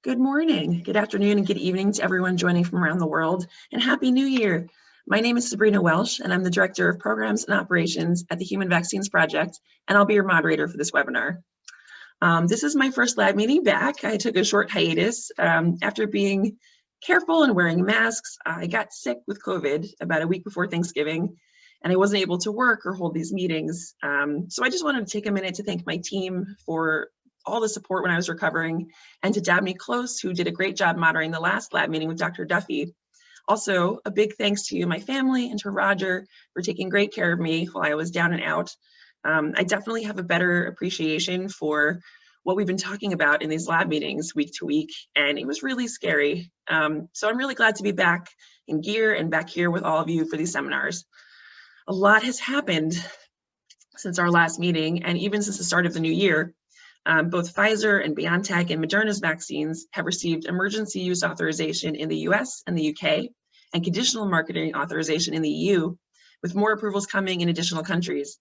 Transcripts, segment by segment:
Good morning, good afternoon, and good evening to everyone joining from around the world, and Happy New Year. My name is Sabrina Welsh, and I'm the Director of Programs and Operations at the Human Vaccines Project, and I'll be your moderator for this webinar. This is my first lab meeting back. I took a short hiatus. After being careful and wearing masks, I got sick with COVID about a week before Thanksgiving, and I wasn't able to work or hold these meetings. So I just wanted to take a minute to thank my team for all the support when I was recovering, and to Dabney Close, who did a great job moderating the last lab meeting with Dr. Duffy. Also, a big thanks to my family and to Roger for taking great care of me while I was down and out. I definitely have a better appreciation for what we've been talking about in these lab meetings week to week, and it was really scary. So I'm really glad to be back in gear and back here with all of you for these seminars. A lot has happened since our last meeting, and even since the start of the new year. Both Pfizer and BioNTech and Moderna's vaccines have received emergency use authorization in the US and the UK, and conditional marketing authorization in the EU, with more approvals coming in additional countries.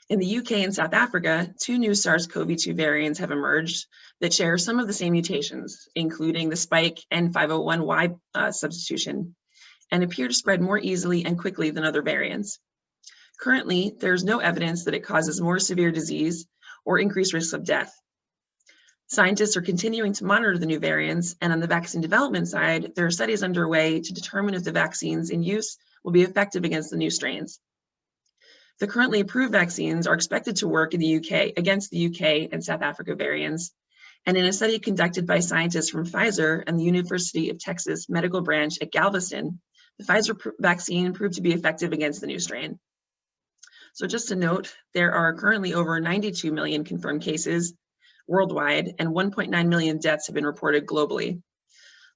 In the UK and South Africa, 2 new SARS-CoV-2 variants have emerged that share some of the same mutations, including the Spike N501Y substitution, and appear to spread more easily and quickly than other variants. Currently, there's no evidence that it causes more severe disease or increased risks of death. Scientists are continuing to monitor the new variants, and on the vaccine development side, there are studies underway to determine if the vaccines in use will be effective against the new strains. The currently approved vaccines are expected to work in the UK against the UK and South Africa variants, and in a study conducted by scientists from Pfizer and the University of Texas Medical Branch at Galveston, the Pfizer vaccine proved to be effective against the new strain. So just to note, there are currently over 92 million confirmed cases worldwide, and 1.9 million deaths have been reported globally.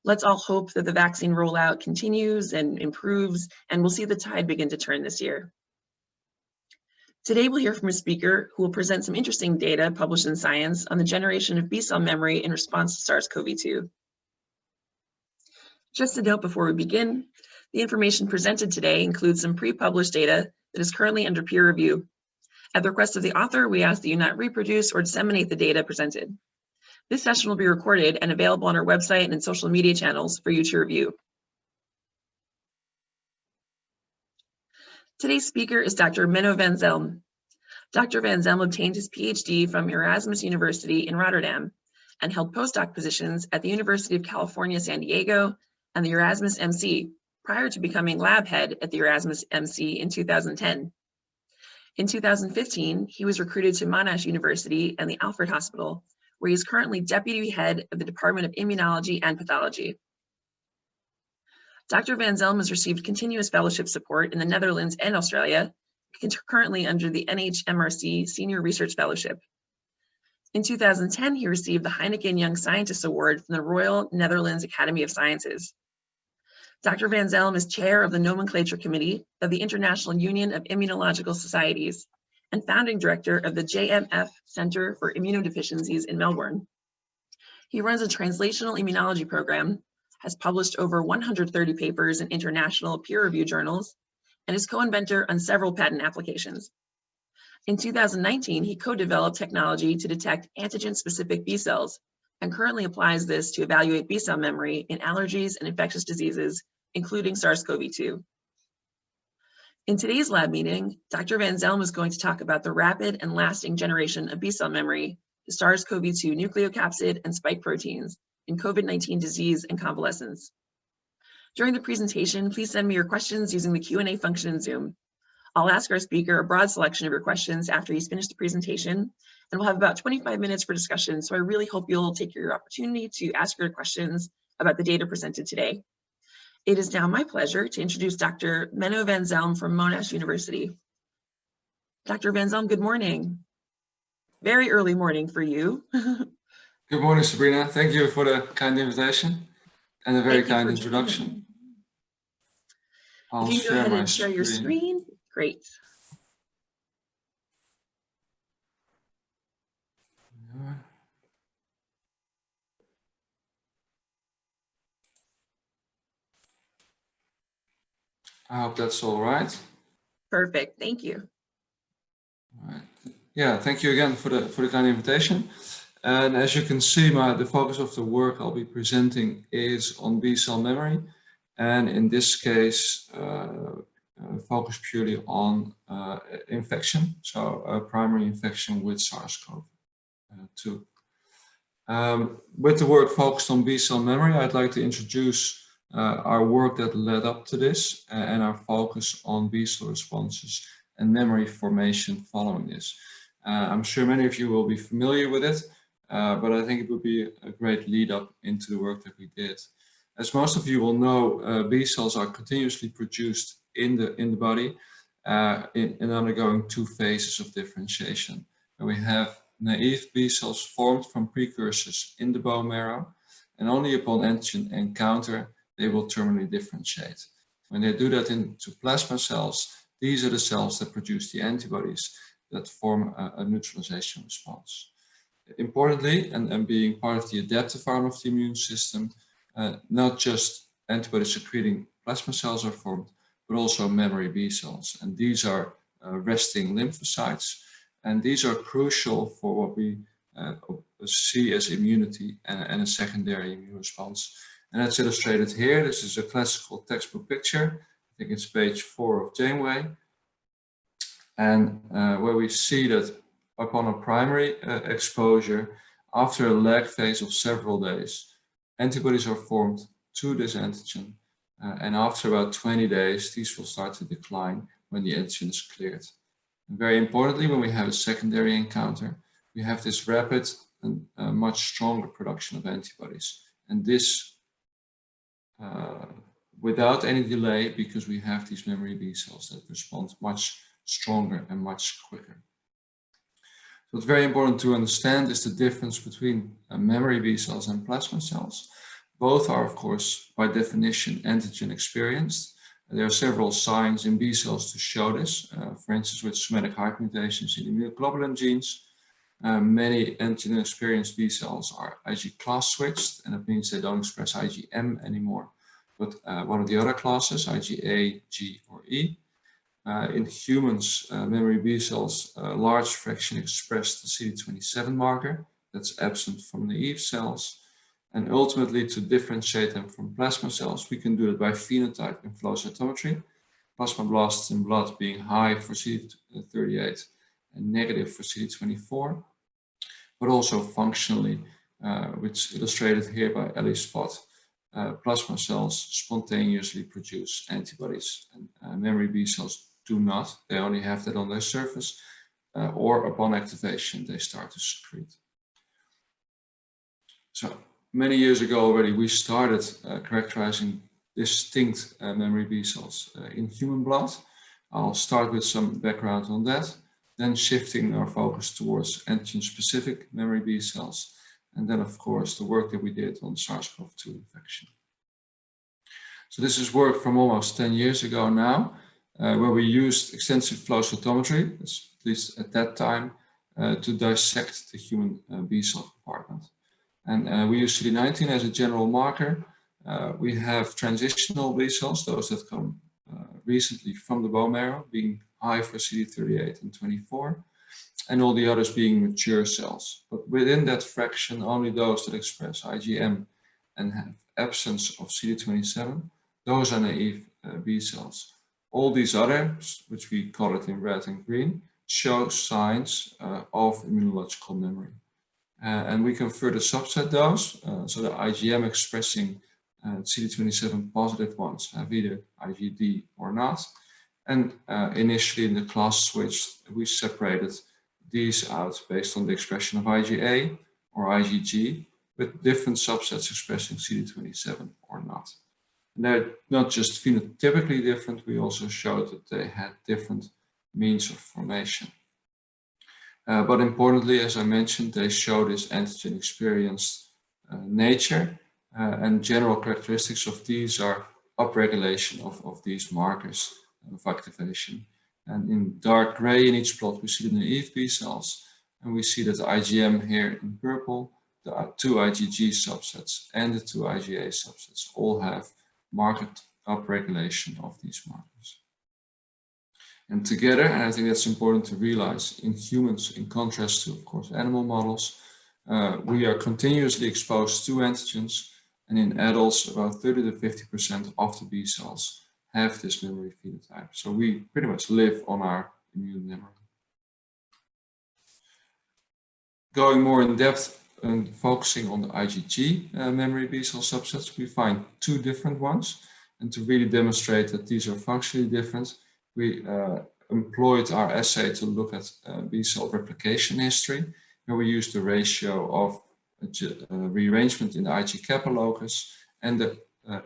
Let's all hope that the vaccine rollout continues and improves, and we'll see the tide begin to turn this year. Today, we'll hear from a speaker who will present some interesting data published in Science on the generation of B-cell memory in response to SARS-CoV-2. Just a note before we begin, the information presented today includes some pre-published data that is currently under peer review. At the request of the author, we ask that you not reproduce or disseminate the data presented. This session will be recorded and available on our website and social media channels for you to review. Today's speaker is Dr. Menno van Zelm. Dr. van Zelm obtained his PhD from Erasmus University in Rotterdam and held postdoc positions at the University of California, San Diego and the Erasmus MC, prior to becoming lab head at the Erasmus MC in 2010. In 2015, he was recruited to Monash University and the Alfred Hospital, where he is currently deputy head of the Department of Immunology and Pathology. Dr. van Zelm has received continuous fellowship support in the Netherlands and Australia, currently under the NHMRC Senior Research Fellowship. In 2010, he received the Heineken Young Scientist Award from the Royal Netherlands Academy of Sciences. Dr. van Zelm is chair of the Nomenclature Committee of the International Union of Immunological Societies and founding director of the JMF Center for Immunodeficiencies in Melbourne. He runs a translational immunology program, has published over 130 papers in international peer-reviewed journals, and is co-inventor on several patent applications. In 2019, he co-developed technology to detect antigen-specific B cells and currently applies this to evaluate B-cell memory in allergies and infectious diseases, including SARS-CoV-2. In today's lab meeting, Dr. van Zelm is going to talk about the rapid and lasting generation of B-cell memory, the SARS-CoV2 Nucleocapsid and Spike proteins in COVID-19 disease and convalescence. During the presentation, please send me your questions using the Q&A function in Zoom. I'll ask our speaker a broad selection of your questions after he's finished the presentation, and we'll have about 25 minutes for discussion, so I really hope you'll take your opportunity to ask your questions about the data presented today. It is now my pleasure to introduce Dr. Menno van Zelm from Monash University. Dr. van Zelm, good morning. Very early morning for you. Good morning, Sabrina. Thank you for the kind invitation and a very kind introduction. If you can go ahead and share your screen, great. I hope that's all right. Perfect, thank you. All right. Yeah, thank you again for the kind invitation. And as you can see, the focus of the work I'll be presenting is on B-cell memory. And in this case, focus purely on infection, so primary infection with SARS-CoV-2. With the work focused on B-cell memory, I'd like to introduce our work that led up to this and our focus on B-cell responses and memory formation following this. I'm sure many of you will be familiar with it, but I think it would be a great lead up into the work that we did. As most of you will know, B cells are continuously produced in the body in undergoing two phases of differentiation. And we have naive B cells formed from precursors in the bone marrow, and only upon antigen encounter they will terminally differentiate. When they do that into plasma cells, these are the cells that produce the antibodies that form a neutralization response. Importantly, and being part of the adaptive arm of the immune system, not just antibody secreting plasma cells are formed, but also memory B cells. And these are resting lymphocytes. And these are crucial for what we see as immunity and a secondary immune response. And that's illustrated here. This is a classical textbook picture. I think it's page 4 of Janeway. And where we see that upon a primary exposure, after a lag phase of several days, antibodies are formed to this antigen. And after about 20 days, these will start to decline when the antigen is cleared. And very importantly, when we have a secondary encounter, we have this rapid and much stronger production of antibodies. And this without any delay, because we have these memory B cells that respond much stronger and much quicker. So what's very important to understand is the difference between memory B cells and plasma cells. Both are, of course, by definition, antigen experienced. There are several signs in B cells to show this. For instance, with somatic heart mutations in immunoglobulin genes, many antigen experienced B cells are Ig class switched, and that means they don't express IgM anymore, but one of the other classes, IgA, G, or E. In humans, memory B cells, a large fraction express the CD27 marker that's absent from naive cells. And ultimately, to differentiate them from plasma cells, we can do it by phenotype and flow cytometry. Plasmablasts in blood being high for CD38 and negative for CD24, but also functionally, which is illustrated here by Ellie Spot. Plasma cells spontaneously produce antibodies, and memory B cells do not. They only have that on their surface, or upon activation, they start to secrete. So many years ago already, we started characterizing distinct memory B cells in human blood. I'll start with some background on that, then shifting our focus towards antigen-specific memory B cells, and then, of course, the work that we did on SARS-CoV-2 infection. So this is work from almost 10 years ago now, where we used extensive flow cytometry, at least at that time, to dissect the human B cell compartment. And we use CD19 as a general marker. We have transitional B cells, those that come recently from the bone marrow, being high for CD38 and 24, and all the others being mature cells. But within that fraction, only those that express IgM and have absence of CD27, those are naive B cells. All these others, which we call it in red and green, show signs of immunological memory. And we can further subset those. So the IgM expressing CD27 positive ones have either IgD or not. And initially in the class switch, we separated these out based on the expression of IgA or IgG, with different subsets expressing CD27 or not. And they're not just phenotypically different, we also showed that they had different means of formation. But importantly, as I mentioned, they show this antigen experienced nature, and general characteristics of these are upregulation of these markers of activation. And in dark gray in each plot, we see the naive B cells, and we see that the IgM here in purple, the two IgG subsets and the two IgA subsets all have marked upregulation of these markers. And together, and I think that's important to realize, in humans, in contrast to, of course, animal models, we are continuously exposed to antigens, and in adults, about 30 to 50% of the B cells have this memory phenotype. So we pretty much live on our immune memory. Going more in depth and focusing on the IgG memory B cell subsets, we find two different ones. And to really demonstrate that these are functionally different, we employed our assay to look at B cell replication history, where we used the ratio of rearrangement in the Ig kappa locus and the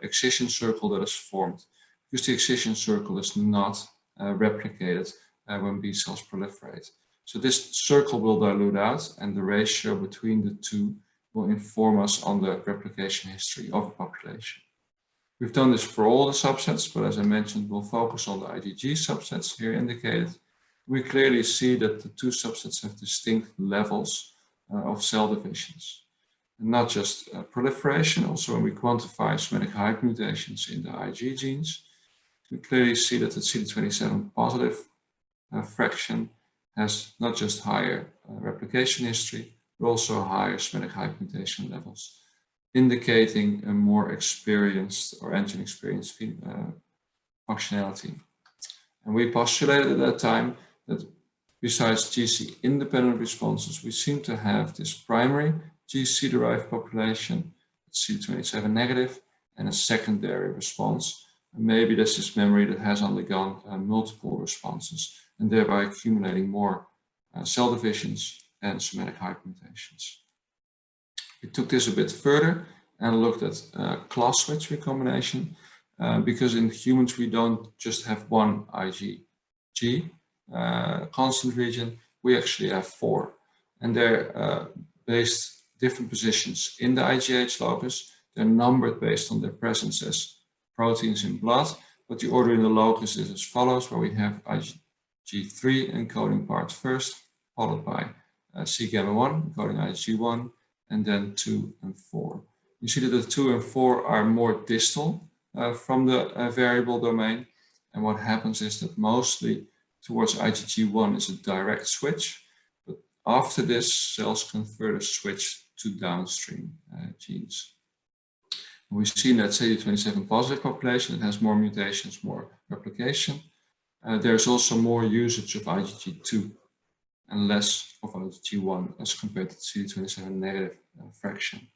excision circle that is formed, because the excision circle is not replicated when B cells proliferate. So this circle will dilute out, and the ratio between the two will inform us on the replication history of a population. We've done this for all the subsets, but as I mentioned, we'll focus on the IgG subsets here indicated. We clearly see that the two subsets have distinct levels of cell divisions. And not just proliferation, also when we quantify somatic hype mutations in the Ig genes, we clearly see that the CD27 positive fraction has not just higher replication history, but also higher somatic hype mutation levels, indicating a more experienced or antigen experienced functionality. And we postulated at that time that besides GC independent responses, we seem to have this primary GC derived population, CD27 negative, and a secondary response. And maybe this is memory that has undergone multiple responses and thereby accumulating more cell divisions and somatic hype mutations. We took this a bit further and looked at class switch recombination because in humans we don't just have one IgG constant region, we actually have four, and they're based different positions in the IgH locus. They're numbered based on their presence as proteins in blood, but the order in the locus is as follows, where we have IgG3 encoding part first, followed by C-gamma1 encoding IgG1, and then 2 and 4. You see that the 2 and 4 are more distal from the variable domain, and what happens is that mostly towards IgG1 is a direct switch, but after this, cells can further switch to downstream genes. And we see in that CD27 positive population, it has more mutations, more replication. There's also more usage of IgG2 and less of IgG1 as compared to the CD27 negative fraction.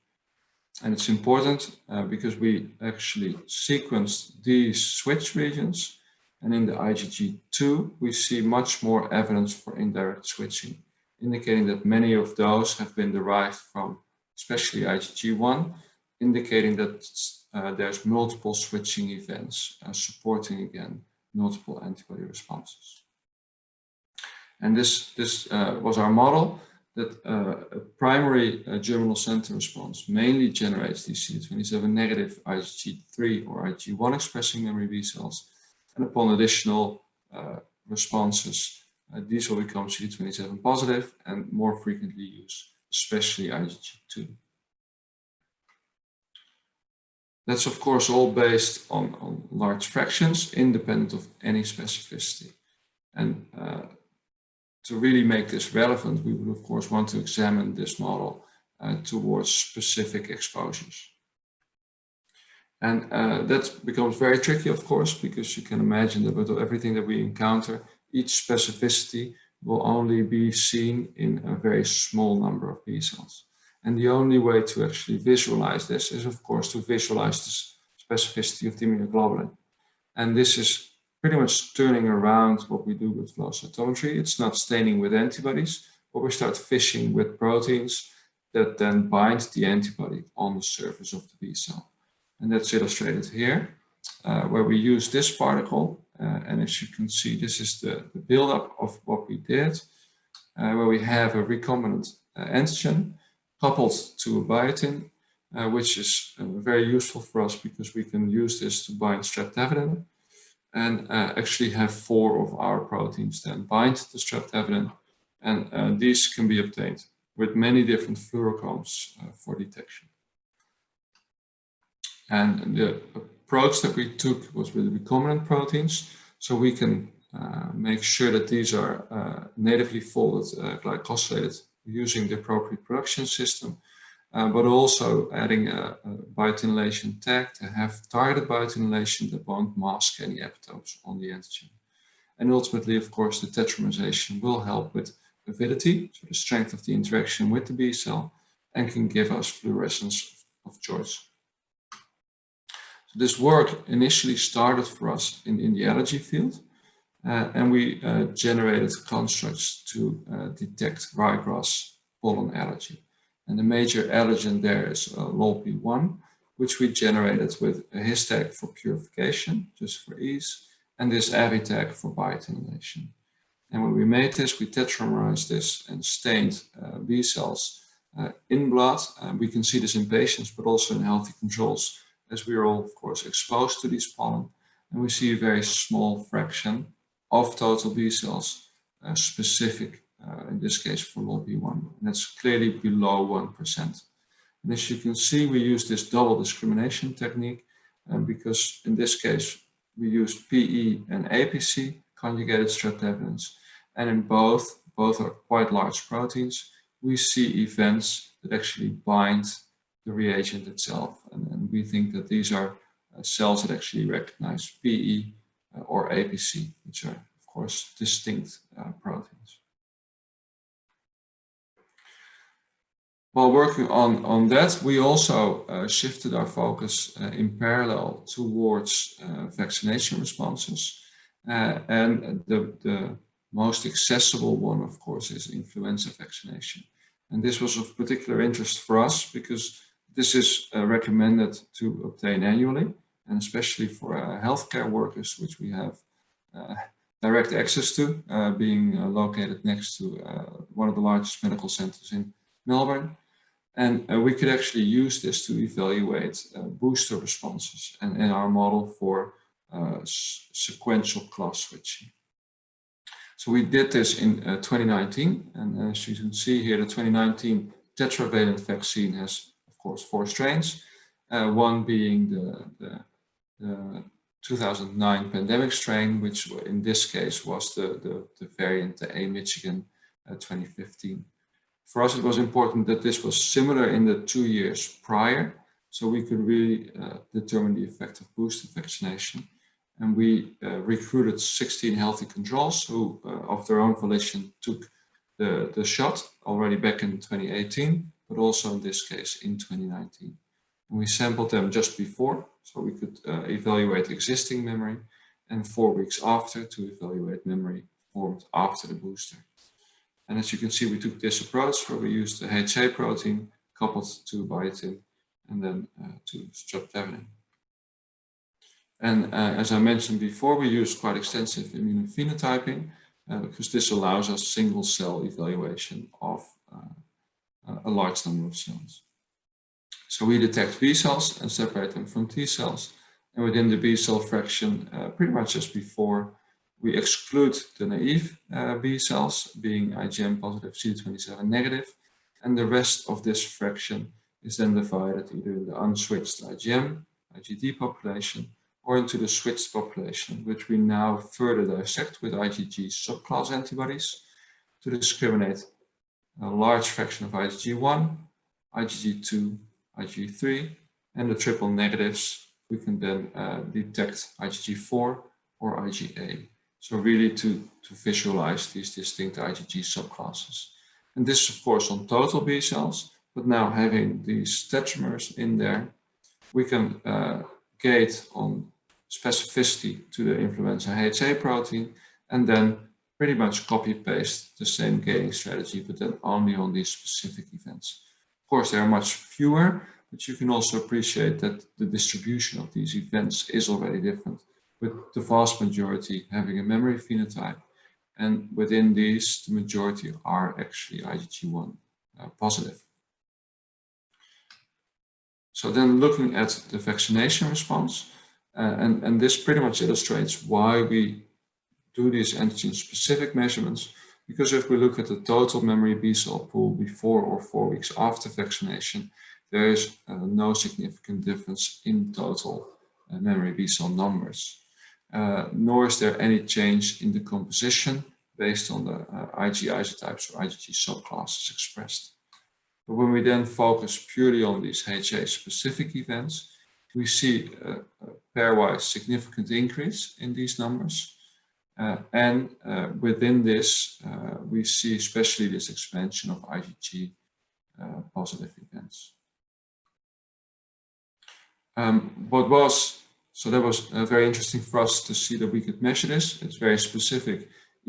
And it's important because we actually sequenced these switch regions, and in the IgG2 we see much more evidence for indirect switching, indicating that many of those have been derived from especially IgG1, indicating that there's multiple switching events supporting again multiple antibody responses. And this was our model, that a primary germinal center response mainly generates these CD27 negative IgG3 or IgG1 expressing memory B cells, and upon additional responses, these will become CD27 positive and more frequently used, especially IgG2. That's of course all based on large fractions, independent of any specificity. And to really make this relevant, we would of course want to examine this model towards specific exposures. And that becomes very tricky, of course, because you can imagine that with everything that we encounter, each specificity will only be seen in a very small number of B cells. And the only way to actually visualize this is, of course, to visualize the specificity of the immunoglobulin. And this is pretty much turning around what we do with flow cytometry. It's not staining with antibodies, but we start fishing with proteins that then bind the antibody on the surface of the B cell. And that's illustrated here, where we use this particle. And as you can see, this is the buildup of what we did, where we have a recombinant antigen coupled to a biotin, which is very useful for us because we can use this to bind streptavidin and actually have 4 of our proteins then bind to streptavidin. And these can be obtained with many different fluorochromes for detection. And the approach that we took was with recombinant proteins, so we can make sure that these are natively folded glycosylated using the appropriate production system, but also adding a biotinylation tag to have targeted biotinylation that won't mask any epitopes on the antigen. And ultimately, of course, the tetramerization will help with avidity, so the strength of the interaction with the B cell, and can give us fluorescence of choice. So this work initially started for us in the allergy field, and we generated constructs to detect ryegrass pollen allergy. And the major allergen there is LOLP1, which we generated with a his tag for purification, just for ease, and this avi tag for biotinylation. And when we made this, we tetramerized this and stained B cells in blood. We can see this in patients, but also in healthy controls, as we are all, of course, exposed to these pollen. And we see a very small fraction of total B cells specific, in this case for LOLP1. And that's clearly below 1%. And as you can see, we use this double discrimination technique because in this case, we used PE and APC, conjugated strep evidence. And in both are quite large proteins, we see events that actually bind the reagent itself. And we think that these are cells that actually recognize PE or APC, which are, of course, distinct proteins. While working on that, we also shifted our focus in parallel towards vaccination responses. And the most accessible one, of course, is influenza vaccination. And this was of particular interest for us because this is recommended to obtain annually, and especially for healthcare workers, which we have direct access to, being located next to one of the largest medical centers in Melbourne. And we could actually use this to evaluate booster responses and in our model for sequential class switching. So we did this in 2019, and as you can see here, the 2019 tetravalent vaccine has, of course, 4 strains, one being the 2009 pandemic strain, which in this case was the variant, the A Michigan 2015. For us, it was important that this was similar in the 2 years prior, so we could really determine the effect of booster vaccination. And we recruited 16 healthy controls who, of their own volition, took the shot already back in 2018, but also in this case in 2019. And we sampled them just before, so we could evaluate existing memory, and 4 weeks after to evaluate memory formed after the booster. And as you can see, we took this approach where we used the HA protein coupled to biotin and then to streptavidin. And as I mentioned before, we use quite extensive immunophenotyping because this allows us single cell evaluation of a large number of cells. So we detect B cells and separate them from T cells. And within the B cell fraction, pretty much as before, we exclude the naive B cells, being IgM positive, CD27 negative, and the rest of this fraction is then divided either in the unswitched IgM, IgD population, or into the switched population, which we now further dissect with IgG subclass antibodies to discriminate a large fraction of IgG1, IgG2, IgG3, and the triple negatives. We can then detect IgG4 or IgA. So really to visualize these distinct IgG subclasses. And this, of course, on total B cells, but now having these tetramers in there, we can gate on specificity to the influenza HA protein, and then pretty much copy paste the same gating strategy, but then only on these specific events. Of course, there are much fewer, but you can also appreciate that the distribution of these events is already different, with the vast majority having a memory phenotype. And within these, the majority are actually IgG1 positive. So then looking at the vaccination response, and this pretty much illustrates why we do these antigen-specific measurements, because if we look at the total memory B cell pool before or 4 weeks after vaccination, there is no significant difference in total memory B cell numbers, nor is there any change in the composition based on the Ig isotypes or IgG subclasses expressed. But when we then focus purely on these HA-specific events, we see a pairwise significant increase in these numbers. Within this, we see especially this expansion of IgG positive events. So that was very interesting for us to see that we could measure this. It's very specific,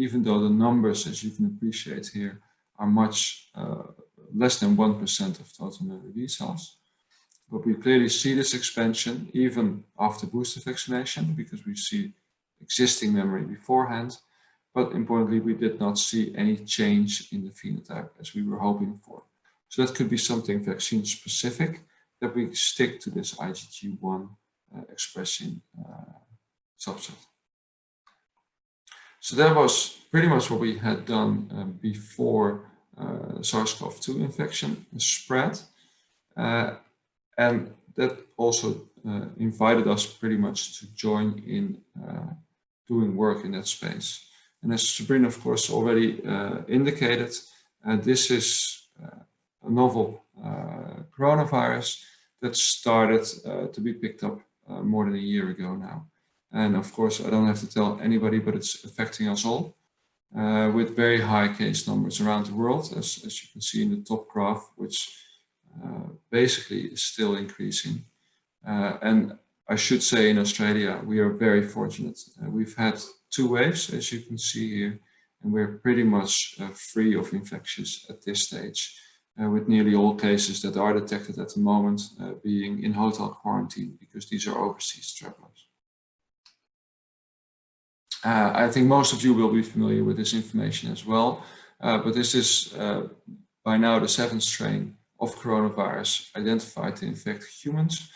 even though the numbers, as you can appreciate here, are much less than 1% of total memory B cells. But we clearly see this expansion even after booster vaccination, because we see existing memory beforehand. But importantly, we did not see any change in the phenotype as we were hoping for. So that could be something vaccine specific, that we stick to this IgG1 expressing subset. So that was pretty much what we had done before SARS-CoV-2 infection spread. And that also invited us pretty much to join in doing work in that space. And as Sabrina, of course, already indicated, this is a novel coronavirus that started to be picked up more than a year ago now. And of course, I don't have to tell anybody, but it's affecting us all with very high case numbers around the world, as you can see in the top graph, which basically is still increasing. And I should say in Australia, we are very fortunate. We've had 2 waves, as you can see here, and we're pretty much free of infections at this stage, with nearly all cases that are detected at the moment being in hotel quarantine, because these are overseas travelers. I think most of you will be familiar with this information as well, but this is by now the 7th strain of coronavirus identified to infect humans.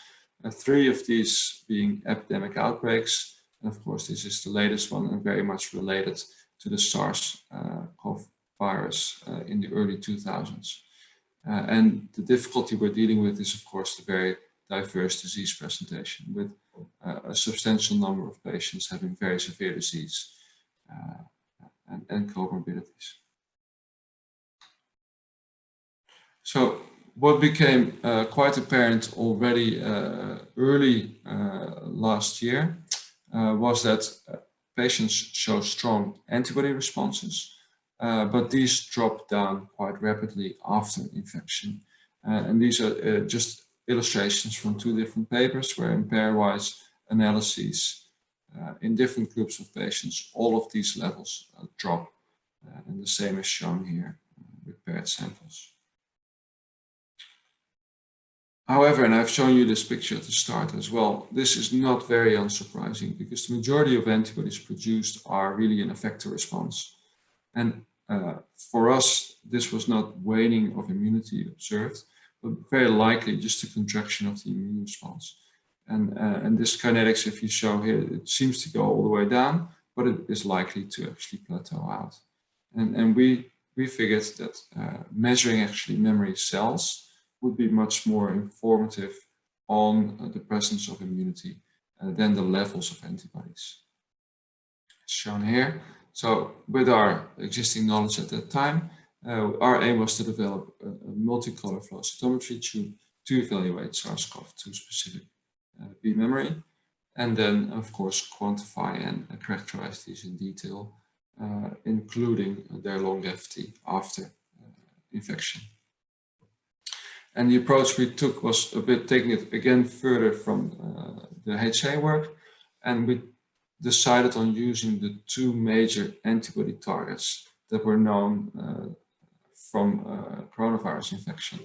3 of these being epidemic outbreaks. And of course, this is the latest one and very much related to the SARS-CoV virus in the early 2000s. And the difficulty we're dealing with is, of course, the very diverse disease presentation, with a substantial number of patients having very severe disease and comorbidities. So what became quite apparent already early last year was that patients show strong antibody responses, but these drop down quite rapidly after infection. And these are just illustrations from 2 different papers where in pairwise analyses in different groups of patients, all of these levels drop. And the same is shown here with paired samples. However, and I've shown you this picture at the start as well, this is not very unsurprising, because the majority of antibodies produced are really an effector response. And for us, this was not waning of immunity observed, but very likely just a contraction of the immune response. And this kinetics, if you show here, it seems to go all the way down, but it is likely to actually plateau out. And we figured that measuring actually memory cells would be much more informative on the presence of immunity than the levels of antibodies. It's shown here. So with our existing knowledge at that time, our aim was to develop a multicolor flow cytometry tube to evaluate SARS-CoV-2 specific B memory, and then of course quantify and characterize these in detail, including their longevity after infection. And the approach we took was a bit taking it again further from the HA work, and we decided on using the 2 major antibody targets that were known from coronavirus infection.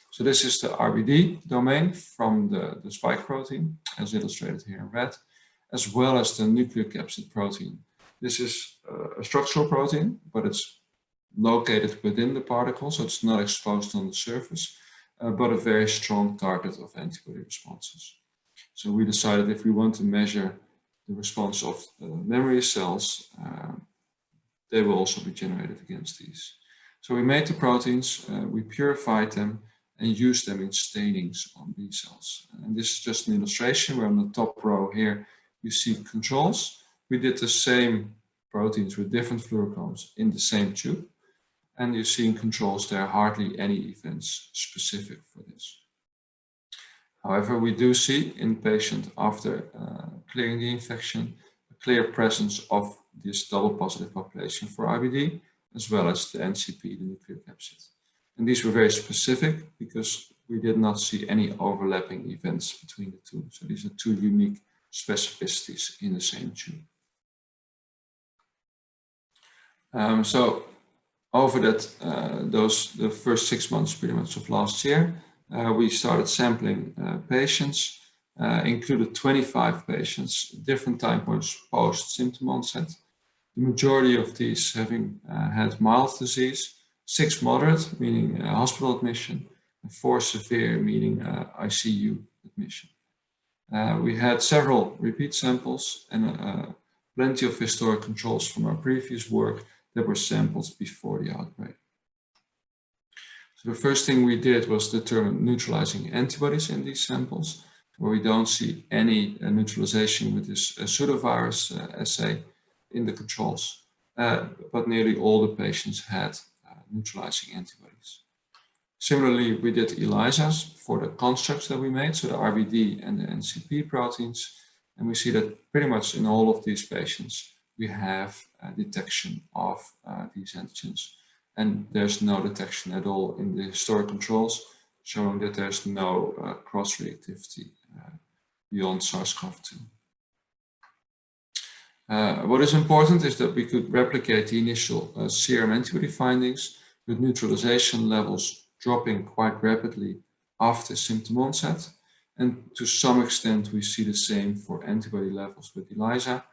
So this is the RBD domain from the spike protein, as illustrated here in red, as well as the nucleocapsid protein. This is a structural protein, but it's located within the particle, so it's not exposed on the surface, but a very strong target of antibody responses. So we decided if we want to measure the response of memory cells, they will also be generated against these. So we made the proteins, we purified them, and used them in stainings on B cells. And this is just an illustration where on the top row here, you see controls. We did the same proteins with different fluorochromes in the same tube. And you see in controls there are hardly any events specific for this. However, we do see in patient after clearing the infection a clear presence of this double positive population for IBD, as well as the NCP, the nucleocapsid. And these were very specific because we did not see any overlapping events between the two. So these are two unique specificities in the same tube. So over that, the first 6 months pretty much of last year, we started sampling patients, included 25 patients, different time points post-symptom onset. The majority of these having had mild disease, 6 moderate, meaning hospital admission, and 4 severe, meaning ICU admission. We had several repeat samples and plenty of historic controls from our previous work that were sampled before the outbreak. So the first thing we did was determine neutralizing antibodies in these samples, where we don't see any neutralization with this pseudovirus assay in the controls, but nearly all the patients had neutralizing antibodies. Similarly, we did ELISAs for the constructs that we made, so the RBD and the NCP proteins, and we see that pretty much in all of these patients we have detection of these antigens, and there's no detection at all in the historic controls, showing that there's no cross-reactivity beyond SARS-CoV2. What is important is that we could replicate the initial serum antibody findings with neutralization levels dropping quite rapidly after symptom onset. And to some extent, we see the same for antibody levels with ELISA,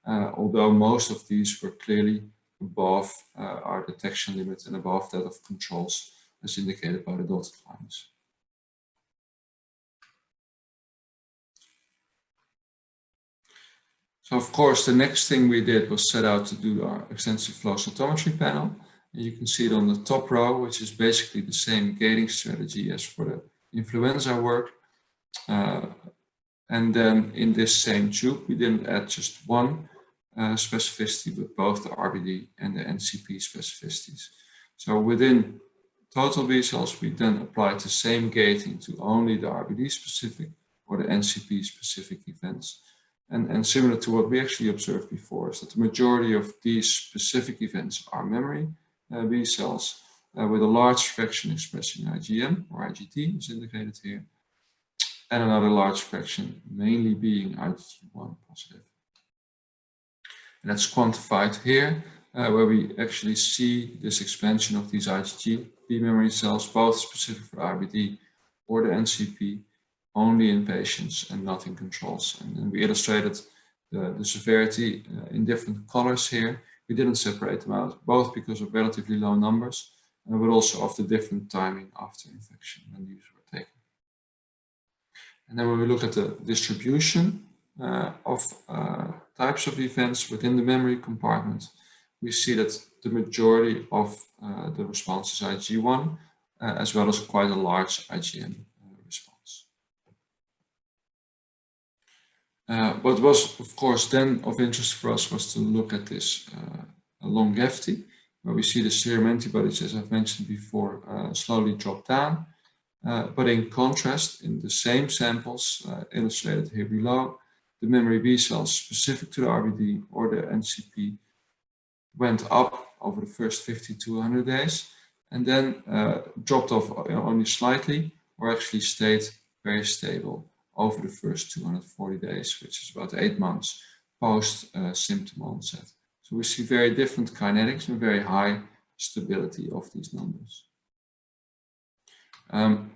although most of these were clearly above our detection limit and above that of controls, as indicated by the dotted lines. So of course, the next thing we did was set out to do our extensive flow cytometry panel. And you can see it on the top row, which is basically the same gating strategy as for the influenza work. And then in this same tube, we didn't add just one specificity, but both the RBD and the NCP specificities. So within total B cells, we then applied the same gating to only the RBD specific or the NCP specific events. And similar to what we actually observed before, is that the majority of these specific events are memory B cells with a large fraction expressing IgM or IgT, as indicated here, and another large fraction mainly being IgG1 positive. And that's quantified here, where we actually see this expansion of these IgG B memory cells, both specific for RBD or the NCP, only in patients and not in controls. And then we illustrated the severity in different colors here. We didn't separate them out, both because of relatively low numbers, but also of the different timing after infection when these were taken. And then when we look at the distribution of types of events within the memory compartment, we see that the majority of the response is IgG1, as well as quite a large IgM response. What was, of course, then of interest for us was to look at this longevity, where we see the serum antibodies, as I've mentioned before, slowly drop down. But in contrast, in the same samples illustrated here below, the memory B cells specific to the RBD or the NCP went up over the first 50 to 100 days, and then dropped off only slightly, or actually stayed very stable over the first 240 days, which is about 8 months post symptom onset. So we see very different kinetics and very high stability of these numbers.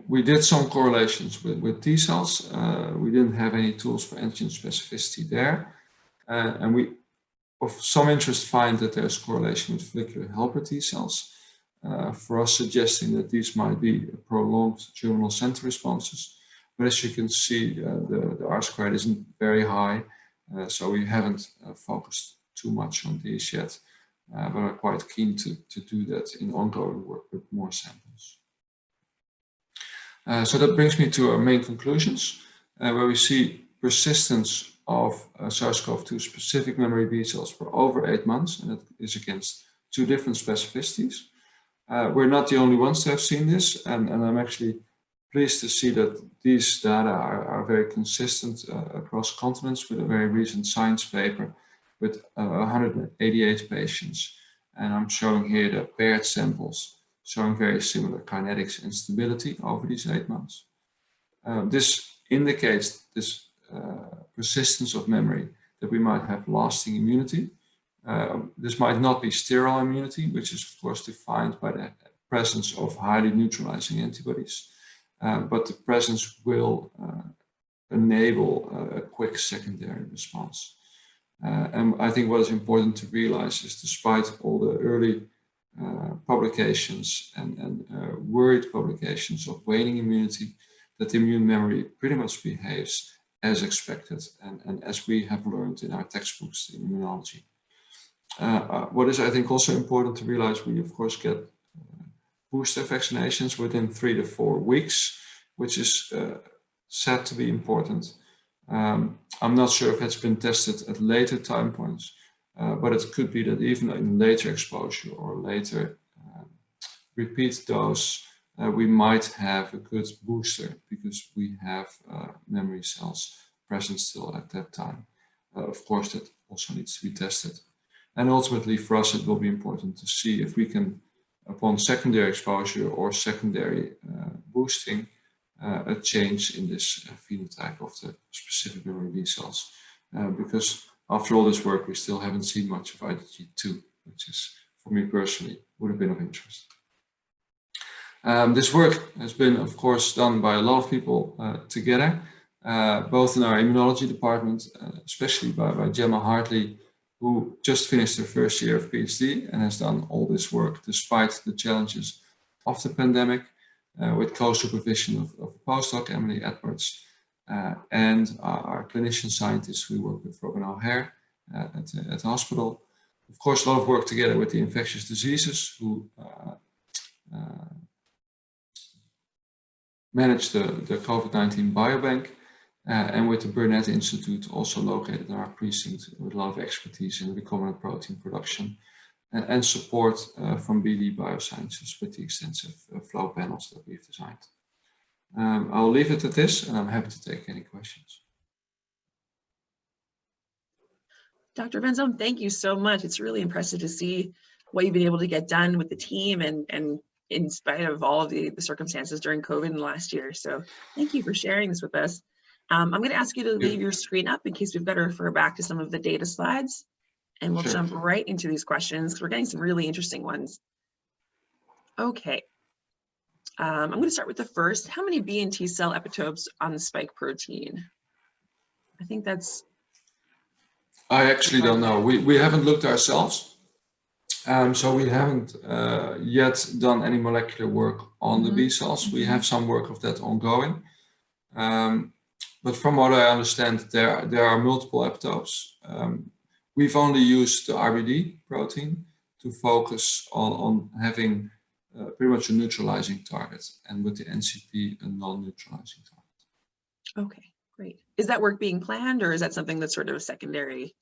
We did some correlations with T cells. We didn't have any tools for antigen specificity there. And we, of some interest, find that there's correlation with follicular helper T cells, for us suggesting that these might be prolonged germinal center responses. But as you can see, the R-squared isn't very high, so we haven't focused too much on these yet, but are quite keen to do that in ongoing work with more samples. So that brings me to our main conclusions, where we see persistence of SARS-CoV2 specific memory B cells for over 8 months, and that is against 2 different specificities. We're not the only ones to have seen this, and I'm actually pleased to see that these data are very consistent across continents, with a very recent Science paper with 188 patients. And I'm showing here the paired samples showing very similar kinetics and stability over these 8 months. This indicates this persistence of memory, that we might have lasting immunity. This might not be sterile immunity, which is of course defined by the presence of highly neutralizing antibodies, but the presence will enable a quick secondary response. And I think what is important to realize is, despite all the early publications and worried publications of waning immunity, that the immune memory pretty much behaves as expected and as we have learned in our textbooks in immunology. What is, I think, also important to realize, we of course get booster vaccinations within 3 to 4 weeks, which is said to be important. I'm not sure if it's been tested at later time points, but it could be that even in later exposure or later repeat dose, we might have a good booster because we have memory cells present still at that time. Of course, that also needs to be tested. And ultimately, for us, it will be important to see if we can, upon secondary exposure or secondary boosting, a change in this phenotype of the specific memory B cells. Because after all this work, we still haven't seen much of IgG2, which is, for me personally, would have been of interest. This work has been, of course, done by a lot of people together, both in our immunology department, especially by Gemma Hartley, who just finished her first year of PhD and has done all this work despite the challenges of the pandemic, with co-supervision of a postdoc, Emily Edwards, and our clinician scientists. We work with Robin O'Hare at the hospital. Of course, a lot of work together with the infectious diseases, who manage the COVID-19 Biobank, and with the Burnett Institute, also located in our precinct, with a lot of expertise in recombinant protein production, and support from BD Biosciences with the extensive flow panels that we've designed. I'll leave it at this, and I'm happy to take any questions. Dr. Van Zelm, thank you so much. It's really impressive to see what you've been able to get done with the team, and in spite of all of the circumstances during COVID in the last year. So thank you for sharing this with us. I'm going to ask you to leave your screen up in case we've got to refer back to some of the data slides, and we'll jump right into these questions because we're getting some really interesting ones. Okay. I'm going to start with the first. How many B and T cell epitopes on the spike protein? I think that's... I actually don't know. We haven't looked ourselves. So we haven't yet done any molecular work on the B cells. We have some work of that ongoing. But from what I understand, there are multiple epitopes. We've only used the RBD protein to focus on having pretty much a neutralizing target, and with the NCP, a non-neutralizing target. Okay, great. Is that work being planned, or is that something that's sort of a secondary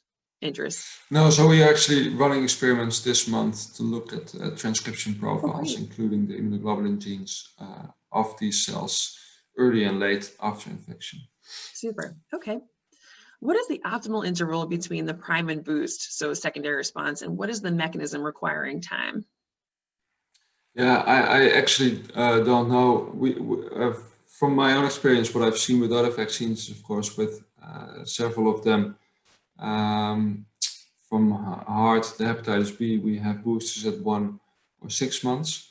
interest? No, so we are actually running experiments this month to look at transcription profiles, including the immunoglobulin genes of these cells early and late after infection. Super. Okay. What is the optimal interval between the prime and boost, so secondary response, and what is the mechanism requiring time? Yeah, I actually don't know. From my own experience, what I've seen with other vaccines, of course, with several of them, from heart to hepatitis B, we have boosters at 1 or 6 months.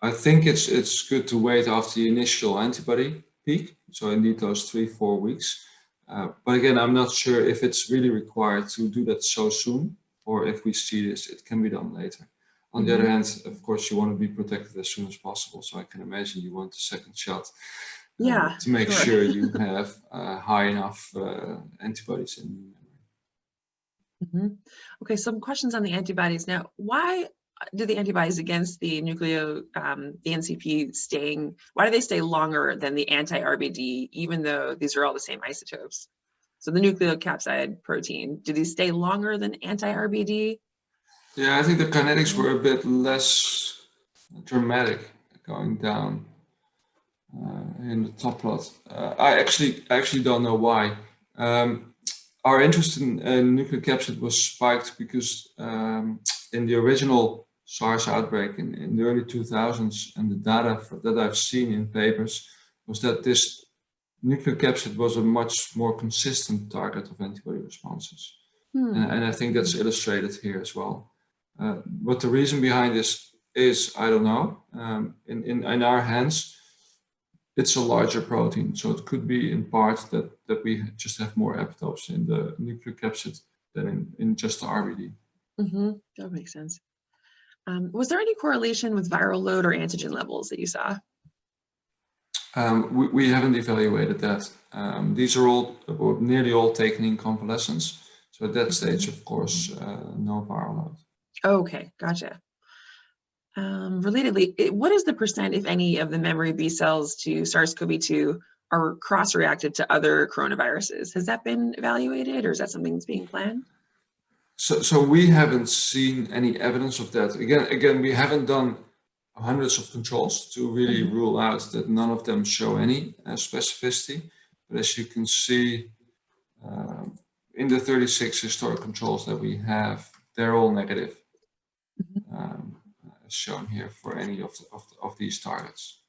I think it's good to wait after the initial antibody peak, so indeed those 3-4 weeks. But again, I'm not sure if it's really required to do that so soon, or if we see this, it can be done later. On the other hand, of course, you want to be protected as soon as possible. So I can imagine you want a second shot to make sure you have high enough antibodies in memory. Okay, some questions on the antibodies. Now, why do the antibodies against the the NCP why do they stay longer than the anti-RBD, even though these are all the same isotopes? So the nucleocapsid protein, do these stay longer than anti-RBD? Yeah, I think the kinetics were a bit less dramatic going down in the top plot. I actually don't know why. Our interest in nucleocapsid was spiked because in the original SARS outbreak in the early 2000s, and the data that I've seen in papers was that this nucleocapsid was a much more consistent target of antibody responses. And I think that's illustrated here as well. What the reason behind this is, I don't know. In our hands, it's a larger protein, so it could be in part that we just have more epitopes in the nucleocapsid than in just the RBD. That makes sense. Was there any correlation with viral load or antigen levels that you saw? We haven't evaluated that. These are all, or nearly all, taken in convalescence. So at that stage, of course, no viral load. Okay, gotcha. Relatedly, what is the percent, if any, of the memory B cells to SARS-CoV-2 are cross-reactive to other coronaviruses? Has that been evaluated, or is that something that's being planned? So we haven't seen any evidence of that. Again, we haven't done hundreds of controls to really rule out that none of them show any specificity. But as you can see, in the 36 historic controls that we have, they're all negative, as shown here for any of these targets.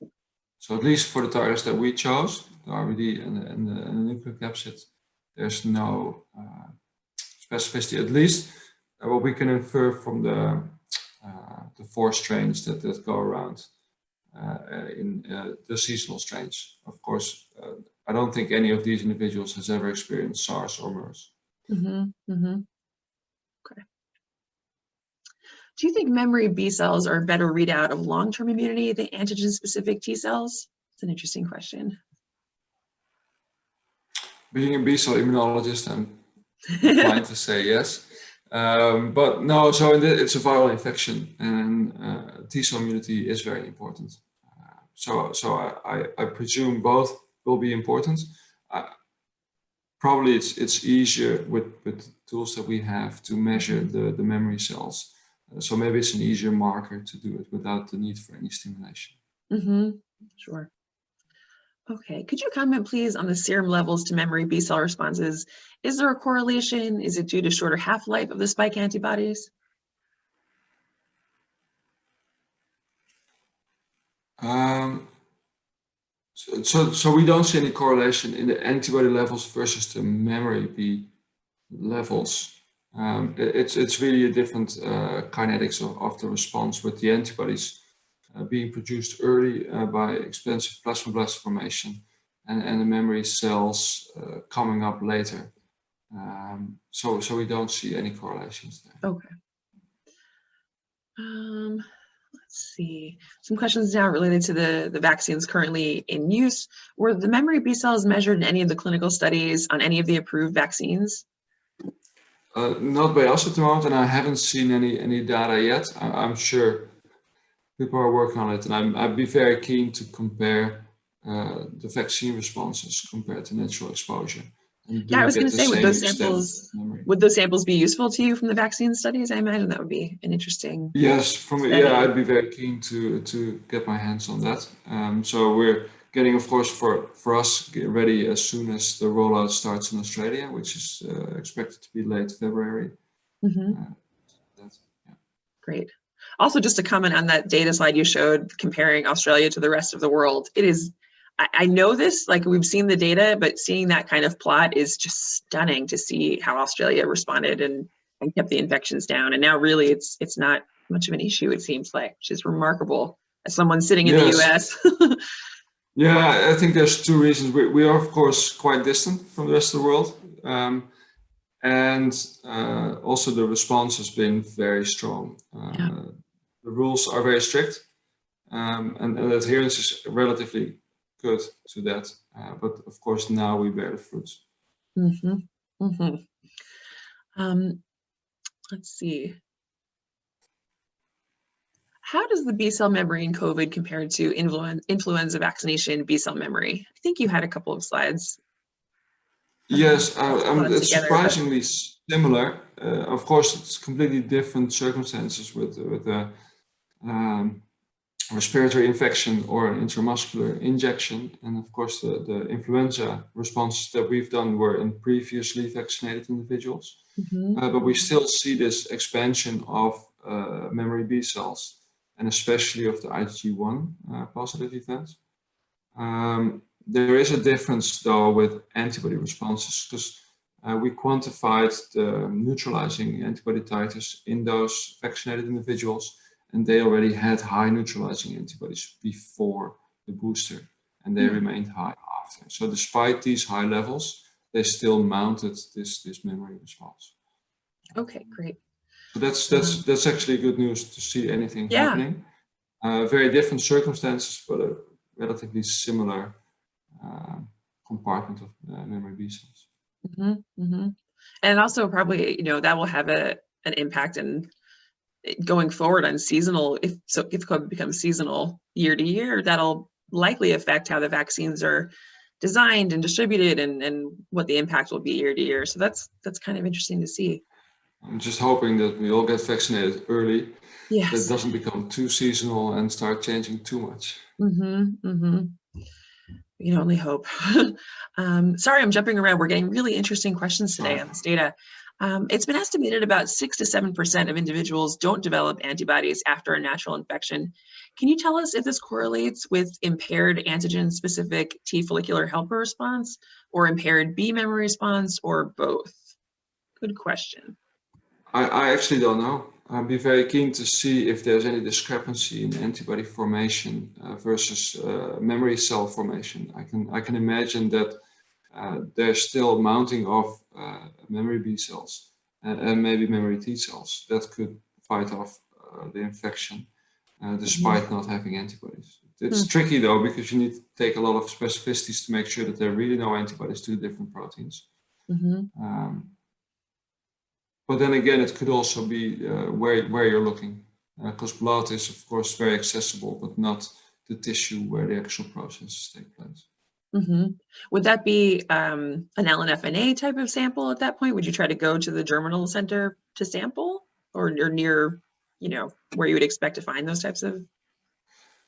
So at least for the targets that we chose, the RBD and the nucleocapsid, there's no specificity. At least what we can infer from the 4 strains that go around in the seasonal strains. Of course, I don't think any of these individuals has ever experienced SARS or MERS. Okay. Do you think memory B cells are a better readout of long-term immunity than antigen-specific T cells? It's an interesting question. Being a B cell immunologist, I'm inclined to say yes. But no, so it's a viral infection, and T cell immunity is very important. So I presume both will be important. Probably it's easier with tools that we have to measure the memory cells. So maybe it's an easier marker to do it without the need for any stimulation. Sure. Okay, could you comment please on the serum levels to memory B cell responses? Is there a correlation? Is it due to shorter half-life of the spike antibodies? So we don't see any correlation in the antibody levels versus the memory B levels. It's really a different kinetics of the response, with the antibodies being produced early by expensive plasmablast formation, and the memory cells coming up later. So we don't see any correlations there. Okay. Let's see. Some questions now related to the vaccines currently in use. Were the memory B cells measured in any of the clinical studies on any of the approved vaccines? Not by us at the moment, and I haven't seen any data yet. I'm sure people are working on it, and I'd be very keen to compare the vaccine responses compared to natural exposure. Yeah, I was going to say, would those samples be useful to you from the vaccine studies? I imagine that would be an interesting. Yes, from study. Yeah, I'd be very keen to get my hands on that. So we're getting, of course, for us, get ready as soon as the rollout starts in Australia, which is expected to be late February. Great. Also, just to comment on that data slide you showed comparing Australia to the rest of the world, it is, I know this, like we've seen the data, but seeing that kind of plot is just stunning to see how Australia responded and kept the infections down. And now really it's not much of an issue, it seems like, which is remarkable as someone sitting in the US. Yeah, I think there's 2 reasons. We are, of course, quite distant from the rest of the world. And also the response has been very strong. The rules are very strict, and the adherence is relatively good to that. But of course, now we bear the fruits. Let's see. How does the B cell memory in COVID compare to influenza vaccination B cell memory? I think you had a couple of slides. Yes, thoughts it's together, but surprisingly similar. Of course, it's completely different circumstances with a respiratory infection or an intramuscular injection. And of course, the influenza responses that we've done were in previously vaccinated individuals. But we still see this expansion of memory B cells, and especially of the IgG1 positive events. There is a difference though with antibody responses, because we quantified the neutralizing antibody titers in those vaccinated individuals, and they already had high neutralizing antibodies before the booster, and they remained high after. So despite these high levels, they still mounted this memory response. okay, great. So that's actually good news to see anything happening. Very different circumstances, but a relatively similar compartment of memory B cells. And also probably, that will have an impact in going forward on seasonal, if COVID becomes seasonal year to year, that'll likely affect how the vaccines are designed and distributed and what the impact will be year to year. So that's kind of interesting to see. I'm just hoping that we all get vaccinated early. Yes. That it doesn't become too seasonal and start changing too much. We can only hope. Sorry, I'm jumping around. We're getting really interesting questions today on this data. It's been estimated about 6 to 7% of individuals don't develop antibodies after a natural infection. Can you tell us if this correlates with impaired antigen-specific T follicular helper response or impaired B memory response or both? Good question. I actually don't know. I'd be very keen to see if there's any discrepancy in antibody formation versus memory cell formation. I can imagine that there's still mounting of memory B cells and maybe memory T cells that could fight off the infection despite not having antibodies. It's tricky though, because you need to take a lot of specificities to make sure that there are really no antibodies to the different proteins. But then again, it could also be where you're looking, because blood is of course very accessible, but not the tissue where the actual processes take place. Would that be an LNFNA type of sample at that point? Would you try to go to the germinal center to sample, or near, where you would expect to find those types of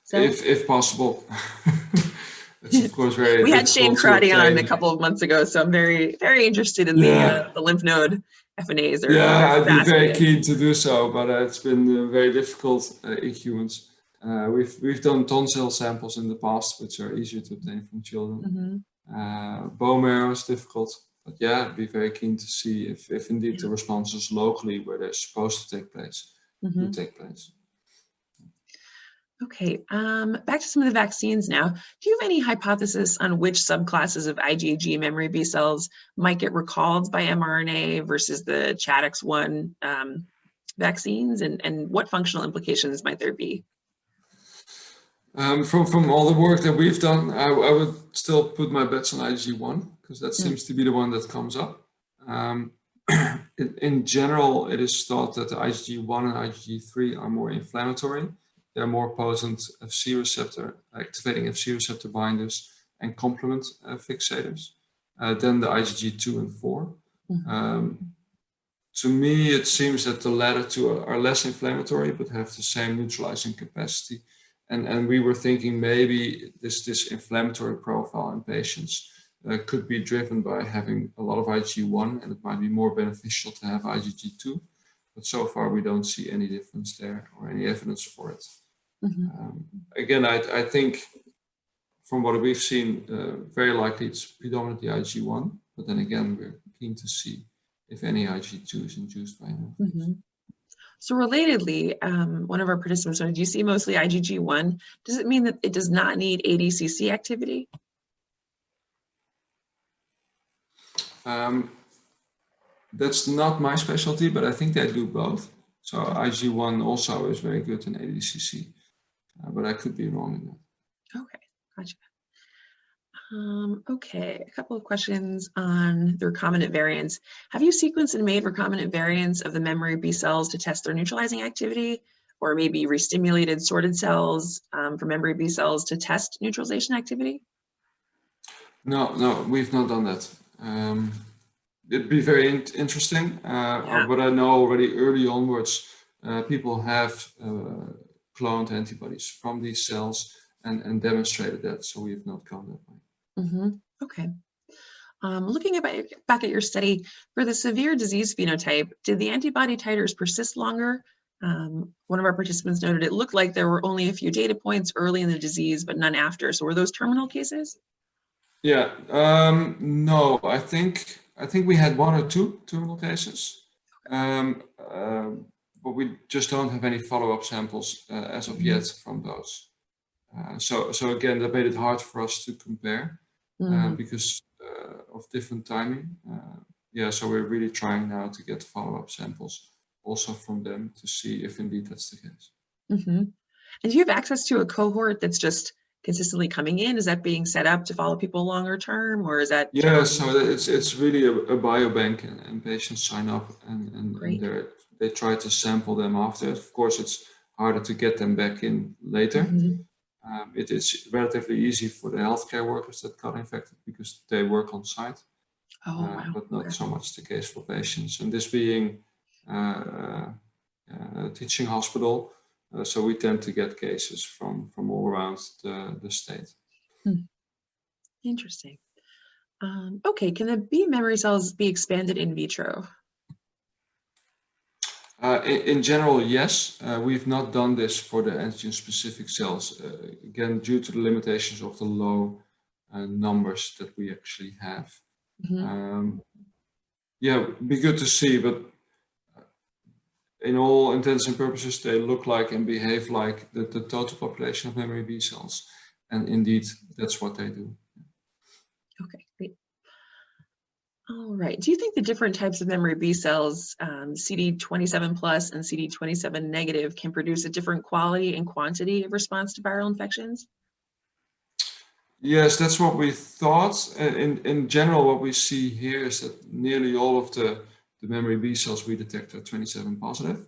cells? If possible. It's of course very. We had Shane Crotty on a couple of months ago, so I'm very, very interested in the lymph node FNAs. I'd be very keen to do so, but it's been very difficult in humans. We've done tonsil samples in the past, which are easier to obtain from children. Bone marrow is difficult, but I'd be very keen to see if indeed the responses locally where they're supposed to take place do take place. Okay, back to some of the vaccines now. Do you have any hypothesis on which subclasses of IgG memory B cells might get recalled by mRNA versus the ChAdOx1 vaccines, and what functional implications might there be? From all the work that we've done, I would still put my bets on IgG1, because that seems to be the one that comes up. In general, it is thought that the IgG1 and IgG3 are more inflammatory. They're more potent Fc receptor, activating Fc receptor binders and complement fixators than the IgG2 and 4. To me, it seems that the latter two are less inflammatory, but have the same neutralizing capacity. And we were thinking maybe this inflammatory profile in patients could be driven by having a lot of IgG1, and it might be more beneficial to have IgG2. But so far, we don't see any difference there or any evidence for it. Again, I think from what we've seen, very likely it's predominantly IgG1, but then again, we're keen to see if any IgG2 is induced by anything. So relatedly, one of our participants said, do you see mostly IgG1? Does it mean that it does not need ADCC activity? That's not my specialty, but I think they do both. So IgG1 also is very good in ADCC, but I could be wrong in that. Okay, gotcha. Okay, a couple of questions on the recombinant variants. Have you sequenced and made recombinant variants of the memory B cells to test their neutralizing activity, or maybe restimulated sorted cells for memory B cells to test neutralization activity? No, we've not done that. It'd be very interesting, Yeah. but I know already early onwards, people have cloned antibodies from these cells and demonstrated that, so we have not gone that way. Okay. Looking back at your study, for the severe disease phenotype, did the antibody titers persist longer? One of our participants noted it looked like there were only a few data points early in the disease, but none after. So were those terminal cases? Yeah, no, I think we had 1 or 2 terminal cases, but we just don't have any follow-up samples as of yet from those. So again, that made it hard for us to compare because of different timing. Yeah, so we're really trying now to get follow-up samples also from them to see if indeed that's the case. And do you have access to a cohort that's just consistently coming in? Is that being set up to follow people longer term, or is that? Yeah, so it's really a biobank, and patients sign up and they try to sample them after. Of course, it's harder to get them back in later. It is relatively easy for the healthcare workers that got infected because they work on site, but not so much the case for patients. And this being a teaching hospital, so we tend to get cases from all around the state. Interesting. Okay, can the B memory cells be expanded in vitro? In general, yes. We've not done this for the antigen-specific cells, again, due to the limitations of the low numbers that we actually have. Yeah, it'd be good to see, but in all intents and purposes, they look like and behave like the total population of memory B cells. And indeed, that's what they do. Okay, great. All right. Do you think the different types of memory B cells, CD27 plus and CD27 negative, can produce a different quality and quantity of response to viral infections? Yes, that's what we thought. In general, what we see here is that nearly all of the memory B cells we detect are 27 positive.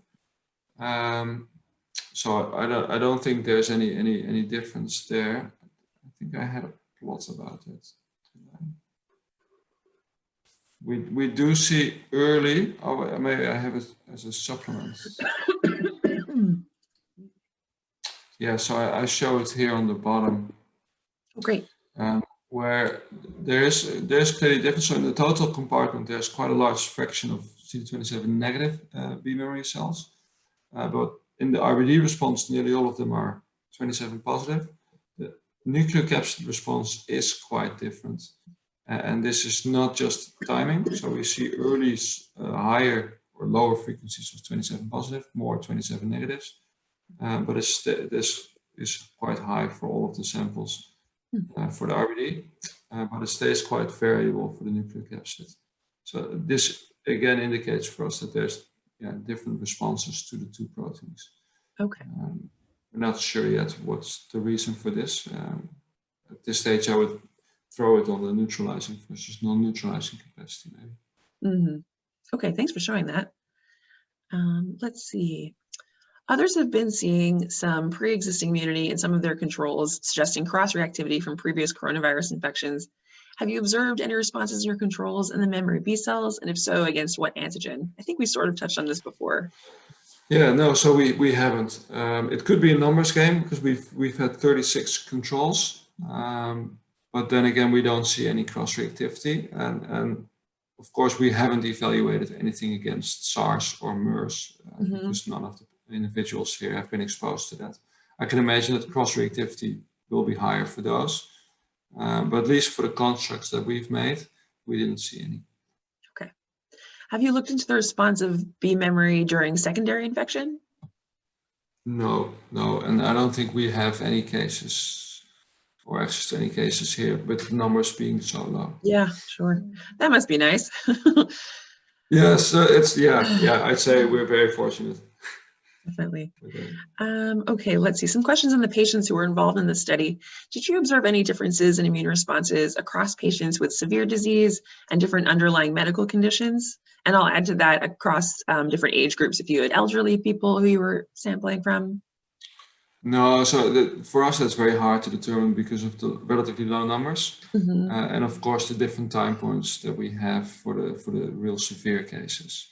So I don't think there's any difference there. I think I had a plot about it. We do see early. Oh, maybe I have it as a supplement. Yeah, so I show it here on the bottom. Oh, great. Where there's clearly difference. So in the total compartment, there's quite a large fraction of CD27 negative B memory cells, but in the RBD response, nearly all of them are 27 positive. The nucleocapsid response is quite different, and this is not just timing. So we see early higher or lower frequencies of 27 positive, more 27 negatives, but this is quite high for all of the samples. For the RBD, but it stays quite variable for the nucleocapsid. So this again indicates for us that there's different responses to the two proteins. Okay. We're not sure yet what's the reason for this. At this stage, I would throw it on the neutralizing versus non-neutralizing capacity, maybe. Okay, thanks for showing that. Let's see. Others have been seeing some pre-existing immunity in some of their controls, suggesting cross-reactivity from previous coronavirus infections. Have you observed any responses in your controls in the memory B cells? And if so, against what antigen? I think we sort of touched on this before. Yeah, no, so we haven't. It could be a numbers game because we've had 36 controls, but then again, we don't see any cross-reactivity. And of course, we haven't evaluated anything against SARS or MERS because none of the individuals here have been exposed to that. I can imagine that cross-reactivity will be higher for those, but at least for the constructs that we've made, we didn't see any. Okay. Have you looked into the response of B memory during secondary infection? No, and I don't think we have any cases or access to any cases here with numbers being so low. Yeah, sure. That must be nice. Yes, I'd say we're very fortunate. Definitely. Okay, let's see. Some questions on the patients who were involved in the study. Did you observe any differences in immune responses across patients with severe disease and different underlying medical conditions? And I'll add to that across different age groups if you had elderly people who you were sampling from. No, so for us that's very hard to determine because of the relatively low numbers, and of course the different time points that we have for the real severe cases.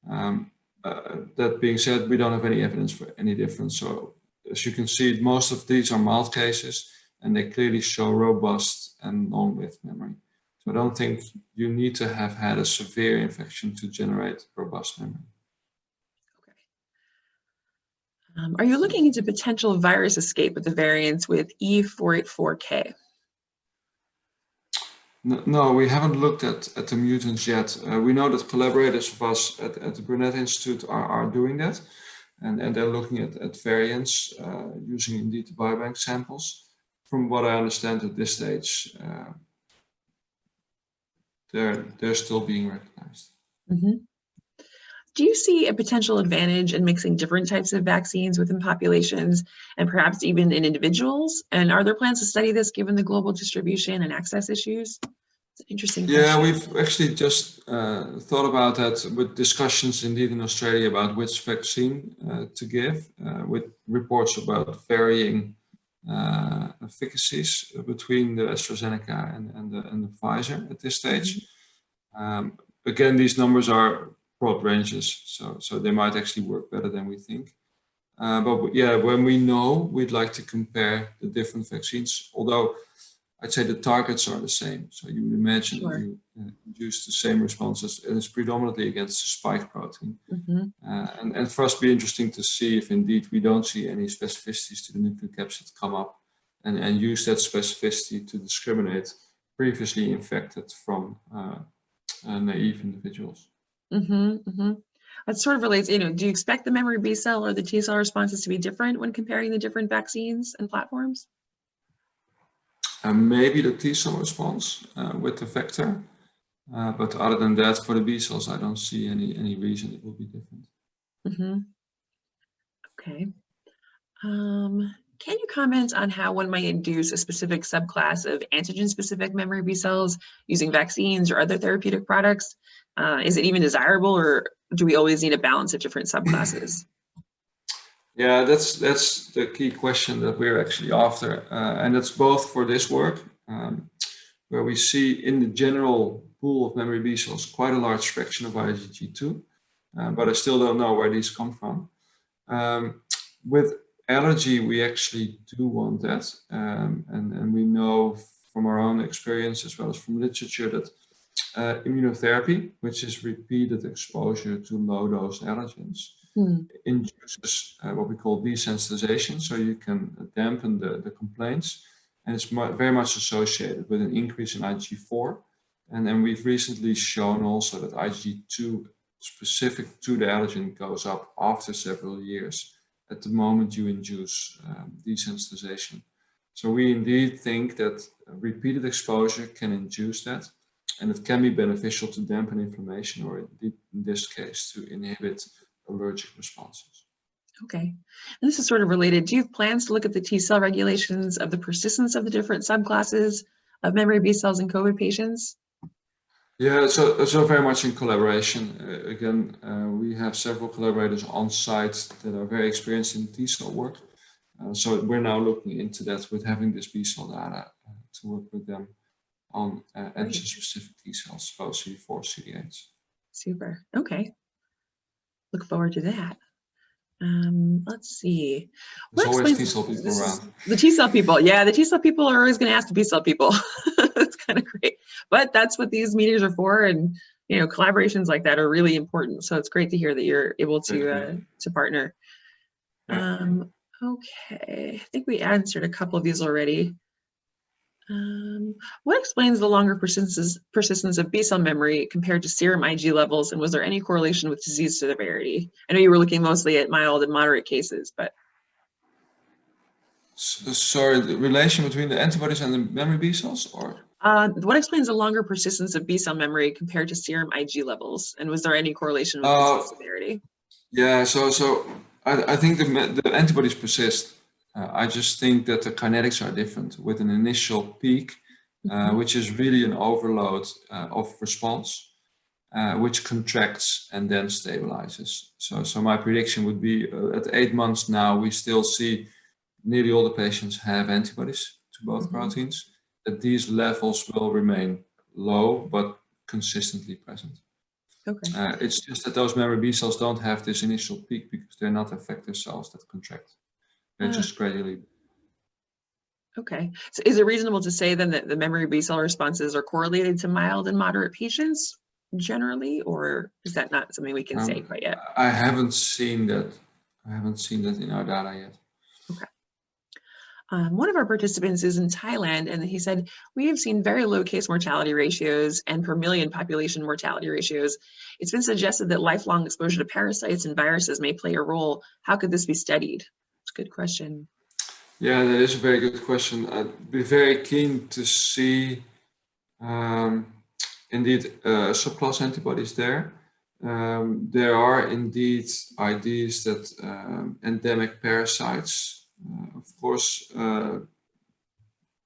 That being said, we don't have any evidence for any difference. So as you can see, most of these are mild cases, and they clearly show robust and long-lived memory. So I don't think you need to have had a severe infection to generate robust memory. Are you looking into potential virus escape with the variants with E484K? No, we haven't looked at the mutants yet. We know that collaborators of us at the Burnet Institute are doing that, and they're looking at variants using indeed the biobank samples. From what I understand at this stage, they're still being recognized. Do you see a potential advantage in mixing different types of vaccines within populations and perhaps even in individuals? And are there plans to study this given the global distribution and access issues? It's an interesting question. Yeah, we've actually just thought about that with discussions indeed in Australia about which vaccine to give, with reports about varying efficacies between the AstraZeneca and the Pfizer at this stage. Again, these numbers are broad ranges, so they might actually work better than we think. But yeah, when we know, we'd like to compare the different vaccines, although I'd say the targets are the same. So you would imagine you induce the same responses, and it's predominantly against the spike protein. And for us, it'd be interesting to see if indeed we don't see any specificities to the nucleocapsid come up, and use that specificity to discriminate previously infected from naive individuals. That sort of relates, do you expect the memory B cell or the T cell responses to be different when comparing the different vaccines and platforms? Maybe the T cell response with the vector, but other than that, for the B cells, I don't see any reason it will be different. Okay. Can you comment on how one might induce a specific subclass of antigen-specific memory B cells using vaccines or other therapeutic products? Is it even desirable, or do we always need a balance of different subclasses? Yeah, that's the key question that we're actually after, and that's both for this work, where we see in the general pool of memory B cells quite a large fraction of IgG2, but I still don't know where these come from. With allergy, we actually do want that, and we know from our own experience as well as from literature that immunotherapy, which is repeated exposure to low-dose allergens, induces what we call desensitization, so you can dampen the complaints, and it's very much associated with an increase in IgG4. And then we've recently shown also that IgG2 specific to the allergen goes up after several years at the moment you induce desensitization. So we indeed think that repeated exposure can induce that, and it can be beneficial to dampen inflammation, or in this case, to inhibit allergic responses. Okay, and this is sort of related. Do you have plans to look at the T cell regulations of the persistence of the different subclasses of memory B cells in COVID patients? Yeah, so very much in collaboration. Again, we have several collaborators on site that are very experienced in T cell work. So we're now looking into that with having this B cell data to work with them on antigen-specific T cells, both CD4, CD8s. Super. Okay. Look forward to that. Let's see. There's always T cell people around. The T cell people. Yeah, the T cell people are always going to ask the B cell people. That's kind of great. But that's what these meetings are for. And, collaborations like that are really important. So it's great to hear that you're able to partner. Yeah. Okay. I think we answered a couple of these already. What explains the longer persistence of B cell memory compared to serum Ig levels, and was there any correlation with disease severity? I know you were looking mostly at mild and moderate cases, but. Sorry, the relation between the antibodies and the memory B cells, or? What explains the longer persistence of B cell memory compared to serum Ig levels, and was there any correlation with disease severity? Yeah, so I think the antibodies persist. I just think that the kinetics are different with an initial peak, which is really an overload of response, which contracts and then stabilizes. So my prediction would be at 8 months now, we still see nearly all the patients have antibodies to both proteins, that these levels will remain low but consistently present. Okay. It's just that those memory B cells don't have this initial peak because they're not effector cells that contract. They're just gradually. Okay. So is it reasonable to say then that the memory B cell responses are correlated to mild and moderate patients generally, or is that not something we can say quite yet? I haven't seen that. I haven't seen that in our data yet. Okay. One of our participants is in Thailand, and he said, we have seen very low case mortality ratios and per million population mortality ratios. It's been suggested that lifelong exposure to parasites and viruses may play a role. How could this be studied? It's a good question. Yeah, that is a very good question. I'd be very keen to see, indeed, subclass antibodies there. There are indeed ideas that endemic parasites, of course,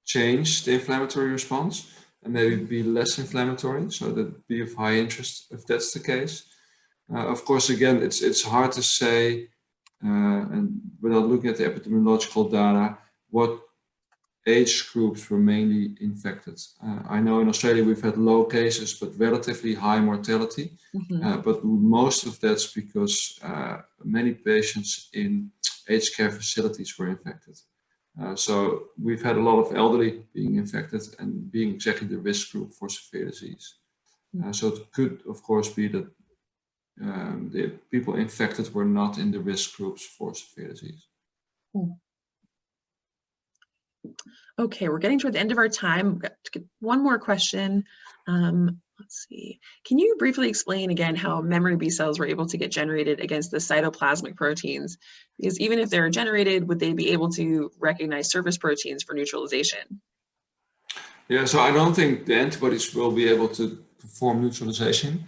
change the inflammatory response and maybe be less inflammatory, so that'd be of high interest if that's the case. Of course, again, it's hard to say, and without looking at the epidemiological data, what age groups were mainly infected. I know in Australia we've had low cases but relatively high mortality, but most of that's because many patients in aged care facilities were infected. So we've had a lot of elderly being infected and being exactly the risk group for severe disease. So it could, of course, be that the people infected were not in the risk groups for severe disease. Okay, we're getting toward the end of our time. We've got to get one more question. Let's see. Can you briefly explain again how memory B cells were able to get generated against the cytoplasmic proteins? Because even if they're generated, would they be able to recognize surface proteins for neutralization? Yeah, so I don't think the antibodies will be able to perform neutralization.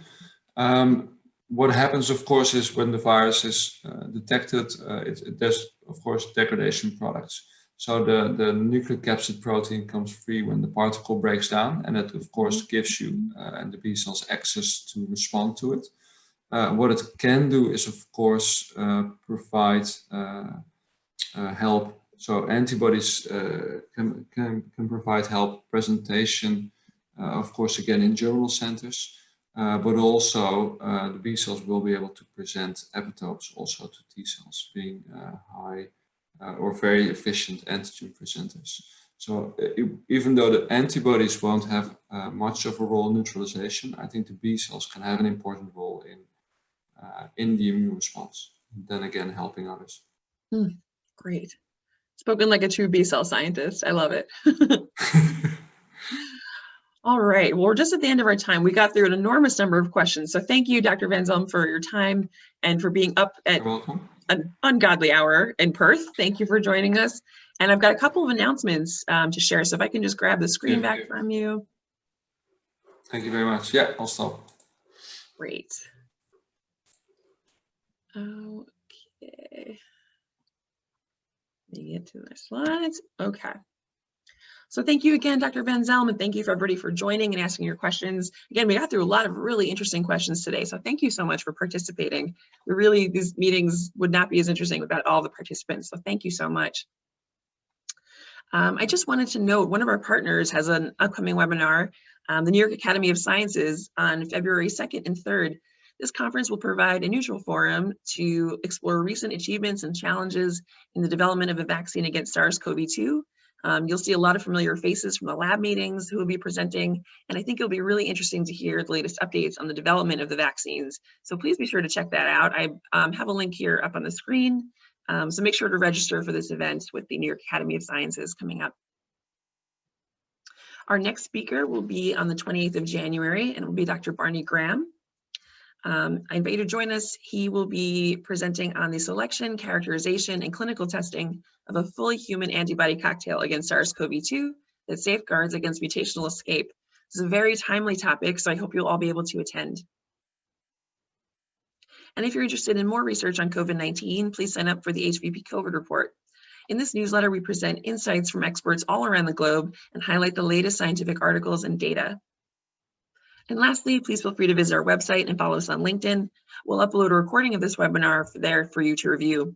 What happens, of course, is when the virus is detected, it does, of course, degradation products. So the nucleocapsid protein comes free when the particle breaks down, and it, of course, gives you and the B cells access to respond to it. What it can do is, of course, provide help. So antibodies can provide help presentation, of course, again, in germinal centers, but also the B cells will be able to present epitopes also to T cells, being high or very efficient antigen presenters. So even though the antibodies won't have much of a role in neutralization, I think the B cells can have an important role in the immune response. Then again, helping others. Great. Spoken like a true B cell scientist. I love it. All right. Well, we're just at the end of our time. We got through an enormous number of questions. So thank you, Dr. Van Zelm, for your time and for being up at an ungodly hour in Perth. Thank you for joining us. And I've got a couple of announcements to share. So if I can just grab the screen back from you. Thank you very much. Yeah, I'll stop. Great. Okay. Let me get to my slides. Okay. So thank you again, Dr. Van Zelm, and thank you for everybody for joining and asking your questions. Again, we got through a lot of really interesting questions today, so thank you so much for participating. These meetings would not be as interesting without all the participants, so thank you so much. I just wanted to note one of our partners has an upcoming webinar, the New York Academy of Sciences, on February 2nd and 3rd. This conference will provide a neutral forum to explore recent achievements and challenges in the development of a vaccine against SARS-CoV2. You'll see a lot of familiar faces from the lab meetings who will be presenting, and I think it'll be really interesting to hear the latest updates on the development of the vaccines. So please be sure to check that out. I have a link here up on the screen, so make sure to register for this event with the New York Academy of Sciences coming up. Our next speaker will be on the 28th of January, and it will be Dr. Barney Graham. I invite you to join us. He will be presenting on the selection, characterization, and clinical testing of a fully human antibody cocktail against SARS-CoV-2 that safeguards against mutational escape. This is a very timely topic, so I hope you'll all be able to attend. And if you're interested in more research on COVID-19, please sign up for the HVP COVID report. In this newsletter, we present insights from experts all around the globe and highlight the latest scientific articles and data. And lastly, please feel free to visit our website and follow us on LinkedIn. We'll upload a recording of this webinar there for you to review.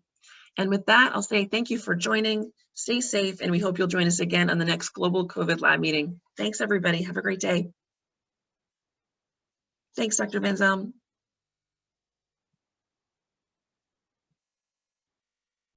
And with that, I'll say thank you for joining. Stay safe, and we hope you'll join us again on the next Global COVID Lab meeting. Thanks, everybody. Have a great day. Thanks, Dr. Van Zelm.